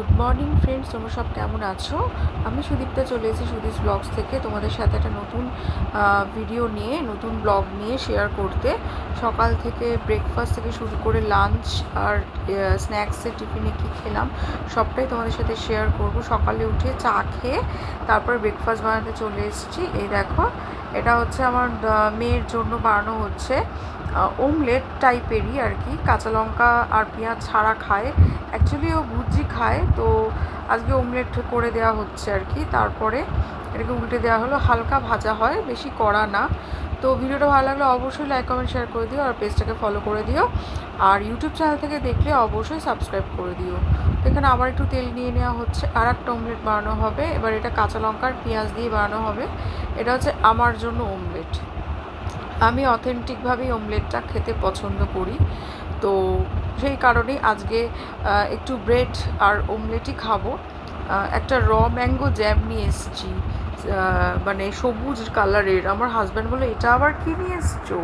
Good morning friends, তোমরা সব কেমন আছো? আমি সুদীপ্তা চলে এসেছি সুদীপ ব্লগস থেকে তোমাদের সাথে একটা নতুন ভিডিও নিয়ে, নতুন ব্লগ নিয়ে শেয়ার করতে। সকাল থেকে ব্রেকফাস্ট থেকে শুরু করে লাঞ্চ আর স্ন্যাক্সে টিফিনে কী খেলাম সবটাই তোমাদের সাথে শেয়ার করব। সকালে উঠে চা খেয়ে তারপর ব্রেকফাস্ট বানাতে চলে এসেছি। এই দেখো, এটা হচ্ছে আমার মেয়ের জন্য বানানো হচ্ছে ওমলেট টাইপেরই আর কি, কাঁচা লঙ্কা আর পেঁয়াজ ছাড়া খায়। অ্যাকচুয়ালি ও ভুজি খায়, তো আজকে ওমলেট করে দেওয়া হচ্ছে আর কি। তারপরে এটাকে উল্টে দেওয়া হলো, হালকা ভাজা হয়, বেশি কড়া না। তো ভিডিওটা ভালো লাগলে অবশ্যই লাইক কমেন্ট শেয়ার করে দিও, আর পেজটাকে ফলো করে দিও, আর ইউটিউব চ্যানেল থেকে দেখলে অবশ্যই সাবস্ক্রাইব করে দিও। তো এখানে আবার একটু তেল নিয়ে নেওয়া হচ্ছে, আর একটা ওমলেট বানানো হবে। এবার এটা কাঁচা লঙ্কা আর পেঁয়াজ দিয়ে বানানো হবে। এটা হচ্ছে আমার জন্য ওমলেট। আমি অথেন্টিকভাবেই ওমলেটটা খেতে পছন্দ করি, তো সেই কারণেই আজকে একটু ব্রেড আর ওমলেটই খাবো। একটা ম্যাঙ্গো জ্যাম নিয়ে এসেছি, মানে সবুজ কালারের। আমার হাজব্যান্ড বলে, এটা আবার কী নিয়ে এসছো?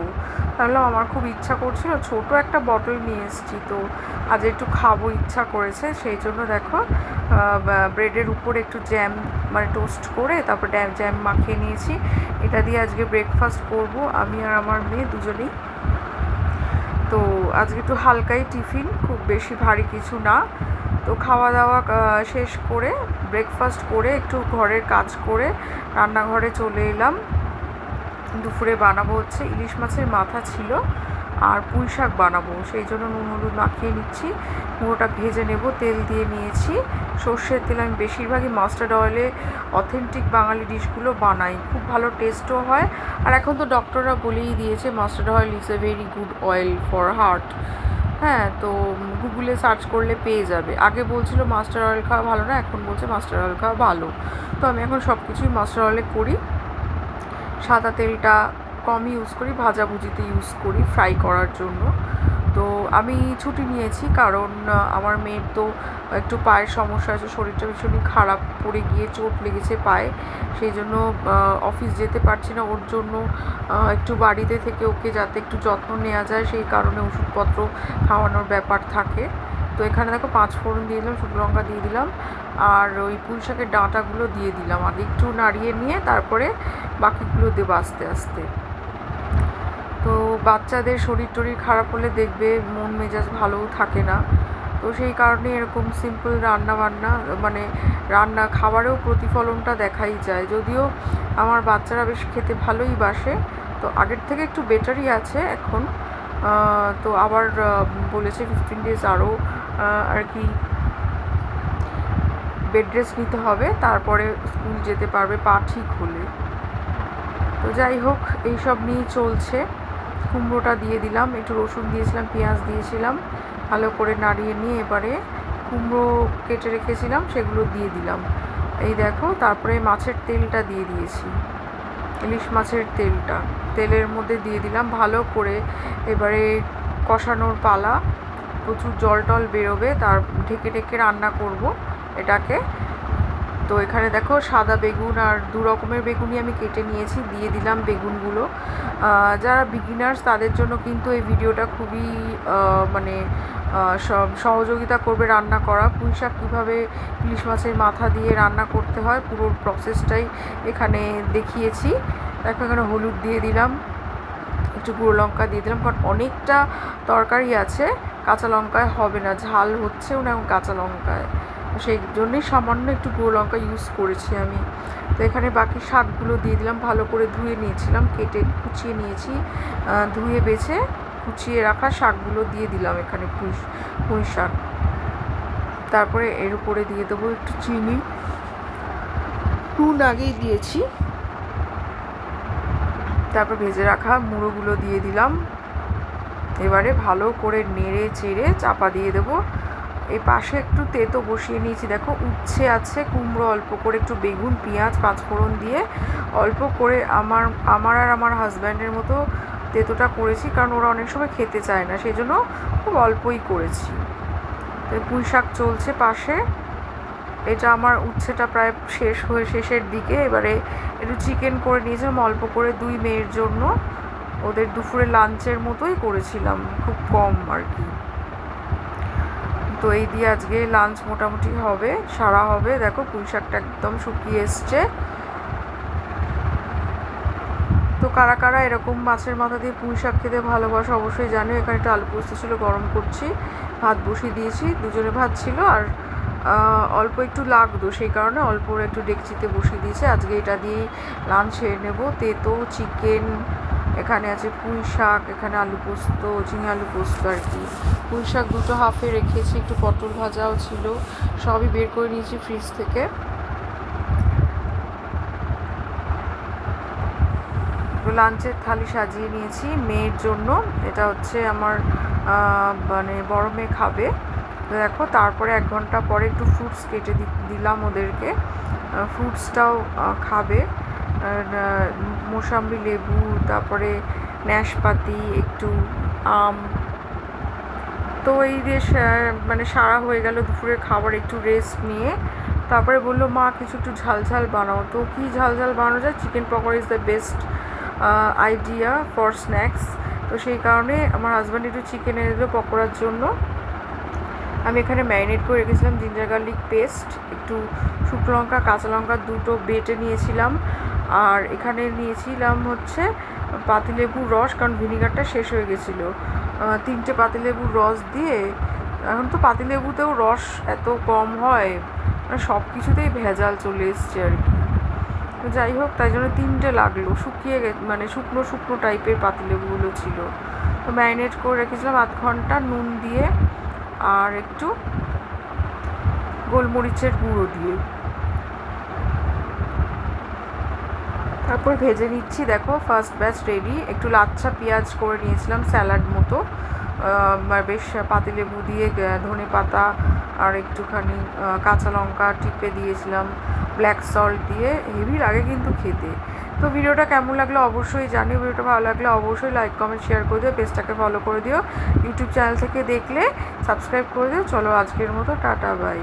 তাহলে আমার খুব ইচ্ছা করছিল, ছোট একটা বটল নিয়ে এসেছি, তো আজ একটু খাবো ইচ্ছা করেছে, সেই জন্য দেখো ব্রেডের উপরে একটু জ্যাম মানে টোস্ট করে তারপর জ্যাম মাখিয়ে নিয়েছি। এটা দিয়ে আজকে ব্রেকফাস্ট করব আমি আর আমার মেয়ে দুজনেই। তো আজকে একটু হালকাই টিফিন, খুব বেশি ভারী কিছু না। তো খাওয়া দাওয়া শেষ করে ব্রেকফাস্ট করে একটু ঘরের কাজ করে রান্নাঘরে চলে এলাম। দুপুরে বানাবো হচ্ছে ইলিশ মাছের মাথা ছিল আর পুঁই শাক বানাবো, সেই জন্য নুন হলুদ মাখিয়ে নিচ্ছি। মুড়োটা ভেজে নেব, তেল দিয়ে নিয়েছি সর্ষের তেল। আমি বেশিরভাগই মাস্টার্ড অয়েলে অথেন্টিক বাঙালি ডিশগুলো বানাই, খুব ভালো টেস্টও হয়। আর এখন তো ডক্টররা বলেই দিয়েছে mustard oil is a very good oil for heart. হ্যাঁ, তো গুগলে সার্চ করলে পেয়ে যাবে। আগে বলছিল মাস্টার্ড অয়েল খাওয়া ভালো না, এখন বলছে মাস্টার্ড অয়েল খাওয়া ভালো। তো আমি এখন সব কিছুই মাস্টার্ড অয়েলে করি। সাদা তেলটা কম ইউজ করি, ভাজাভুজিতে ইউজ করি ফ্রাই করার জন্য। তো আমি ছুটি নিয়েছি কারণ আমার মেয়ের তো একটু পায়ের সমস্যা আছে, শরীরটা ভীষণই খারাপ, পড়ে গিয়ে চোট লেগেছে পায়ে, সেই জন্য অফিস যেতে পারছি না। ওর জন্য একটু বাড়িতে থেকে ওকে যাতে একটু যত্ন নেওয়া যায়, সেই কারণে ওষুধপত্র খাওয়ানোর ব্যাপার থাকে। তো এখানে দেখো 5 ফোড়ন দিয়ে দিলাম, শুকনো লঙ্কা দিয়ে দিলাম, আর ওই পুঁই শাকের ডাঁটাগুলো দিয়ে দিলাম। আগে একটু নাড়িয়ে নিয়ে তারপরে বাকিগুলো দেবো আস্তে আস্তে। তো বাচ্চাদের শরীর টরীর খারাপ হলে দেখবে মন মেজাজ ভালোও থাকে না, তো সেই কারণে এরকম সিম্পল রান্না মানে রান্না খাবারেও প্রতিফলনটা দেখাই যায়। যদিও আমার বাচ্চারা বেশ খেতে ভালোই বাসে, তো আগের থেকে একটু বেটারই আছে এখন। তো আবার বলেছে 15 ডেজ আরও আর কি বেড রেস্ট নিতে হবে, তারপরে স্কুল যেতে পারবে পা ঠিক হলে। তো যাই হোক, এইসব নিয়েই চলছে। কুমড়োটা দিয়ে দিলাম, একটু রসুন দিয়েছিলাম, পেঁয়াজ দিয়েছিলাম, ভালো করে নাড়িয়ে নিয়ে এবারে কুমড়ো কেটে রেখেছিলাম সেগুলো দিয়ে দিলাম। এই দেখো, তারপরে মাছের তেলটা দিয়ে দিয়েছি, ইলিশ মাছের তেলটা তেলের মধ্যে দিয়ে দিলাম ভালো করে। এবারে কষানোর পালা, প্রচুর জল টল বেরোবে, তার ঢেকে ঢেকে রান্না করব এটাকে। তো এখানে দেখো সাদা বেগুন আর 2 রকমের বেগুনই আমি কেটে নিয়েছি, দিয়ে দিলাম বেগুনগুলো। যারা বিগিনার্স তাদের জন্য কিন্তু এই ভিডিওটা খুবই মানে সহযোগিতা করবে রান্না করা। পুঁই শাক কীভাবে ইলিশ মাছের মাথা দিয়ে রান্না করতে হয় পুরো প্রসেসটাই এখানে দেখিয়েছি। দেখো এখানে হলুদ দিয়ে দিলাম, একটু গুঁড়ো লঙ্কা দিয়ে দিলাম, কারণ অনেকটা তরকারি আছে, কাঁচা লঙ্কায় হবে না, ঝাল হচ্ছেও না এবং কাঁচা লঙ্কায়, সেই জন্যই সামান্য একটু গুঁড়ো লঙ্কা ইউজ করেছি আমি। তো এখানে বাকি শাকগুলো দিয়ে দিলাম, ভালো করে ধুয়ে নিয়েছিলাম, কেটে কুচিয়ে নিয়েছি, ধুয়ে বেছে কুচিয়ে রাখা শাকগুলো দিয়ে দিলাম এখানে, পুঁই শাক। তারপরে এর উপরে দিয়ে দেবো একটু চিনি, নুন আগেই দিয়েছি। তারপর ভেজে রাখা মুড়োগুলো দিয়ে দিলাম। এবারে ভালো করে নেড়ে চেড়ে চাপা দিয়ে দেবো। এই পাশে একটু তেতো বসিয়ে নিয়েছি, দেখো উচ্ছে আছে, কুমড়ো অল্প করে, একটু বেগুন, পেঁয়াজ, 5 ফোড়ন দিয়ে অল্প করে আমার আর আমার হাজব্যান্ডের মতো তেতোটা করেছি, কারণ ওরা অনেক সময় খেতে চায় না, সেই জন্য খুব অল্পই করেছি। তো পুঁই শাক চলছে পাশে। এটা আমার উচ্ছেটা প্রায় শেষের দিকে। এবারে একটু চিকেন করে নিয়েছিলাম অল্প করে 2 মেয়ের জন্য, ওদের দুপুরে লাঞ্চের মতোই করেছিলাম, খুব কম আর কি। তো এই দিয়ে আজকে লাঞ্চ মোটামুটি হবে, সারা হবে। দেখো পুঁই শাকটা একদম শুকিয়ে এসছে। তো কারা কারা এরকম মাছের মাথা দিয়ে পুঁই শাক খেতে ভালোবাসো অবশ্যই জানো। এখানে একটু আলু পোস্ত ছিল, গরম করছি, ভাত বসিয়ে দিয়েছি, দুজনে ভাত ছিল আর অল্প একটু লাগতো, সেই কারণে অল্প একটু ডেকচিতে বসিয়ে দিয়েছি। আজকে এটা দিয়েই লাঞ্চ সেরে নেবো। তেতো চিকেন, এখানে আছে পুঁই শাক, এখানে আলু পোস্ত, ঝিঙে আলু পোস্ত আর কি। পুঁই শাক দুটো হাফে রেখেছি, একটু পটল ভাজাও ছিল, সবই বের করে নিয়েছি ফ্রিজ থেকে। লাঞ্চের থালি সাজিয়ে নিয়েছি মেয়ের জন্য, এটা হচ্ছে আমার মানে বড় মেয়ে খাবে। দেখো তারপরে 1 ঘন্টা পরে একটু ফ্রুটস কেটে দিলাম ওদেরকে, ফ্রুটসটাও খাবে। মোসাম্বি, লেবু, তারপরে নাশপাতি, একটু আম। তো এই দিয়ে মানে সারা হয়ে গেল দুপুরের খাবার, একটু রেস্ট নিয়ে তারপরে বললো মা কিছু একটু ঝাল ঝাল বানাও। তো কী ঝাল ঝাল বানানো যায়, chicken pakora is the best idea for snacks. তো সেই কারণে আমার হাজব্যান্ড একটু চিকেন এনে দিল পকোড়ার জন্য। আমি এখানে ম্যারিনেট করে রেখেছিলাম জিঞ্জার গার্লিক পেস্ট, একটু শুকনো লঙ্কা, কাঁচা লঙ্কা দুটো বেটে নিয়েছিলাম, আর এখানে নিয়েছিলাম হচ্ছে পাতিলেবুর রস, কারণ ভিনিগারটা শেষ হয়ে গেছিলো। 3টে পাতিলেবুর রস দিয়ে, এখন তো পাতিলেবুতেও রস এত কম হয়, মানে সব কিছুতেই ভেজাল চলে এসছে আর কি। তো যাই হোক, তাই জন্য 3টে লাগলো, শুকিয়ে মানে শুকনো শুকনো টাইপের পাতিলেবুগুলো ছিল। তো ম্যারিনেট করে রেখেছিলাম 8 ঘন্টা নুন দিয়ে আর একটু গোলমরিচের গুঁড়ো দিয়ে। তারপর ভেজে নিচ্ছি। দেখো ফার্স্ট ব্যাচ রেডি। একটু লাচ্ছা পেঁয়াজ করে নিয়েছিলাম স্যালাড মতো, বেশ পাতিলেবু দিয়ে ধনে পাতা আর একটুখানি কাঁচা লঙ্কা টিপে দিয়েছিলাম, ব্ল্যাক সল্ট দিয়ে, হেভি লাগে কিন্তু খেতে। তো ভিডিওটা কেমন লাগলো অবশ্যই জানিও। ভিডিওটা ভালো লাগলে অবশ্যই লাইক কমেন্ট শেয়ার করে দিও, পেজটাকে ফলো করে দিও, ইউটিউব চ্যানেল থেকে দেখলে সাবস্ক্রাইব করে দিও। চলো আজকের মতো টাটা বাই।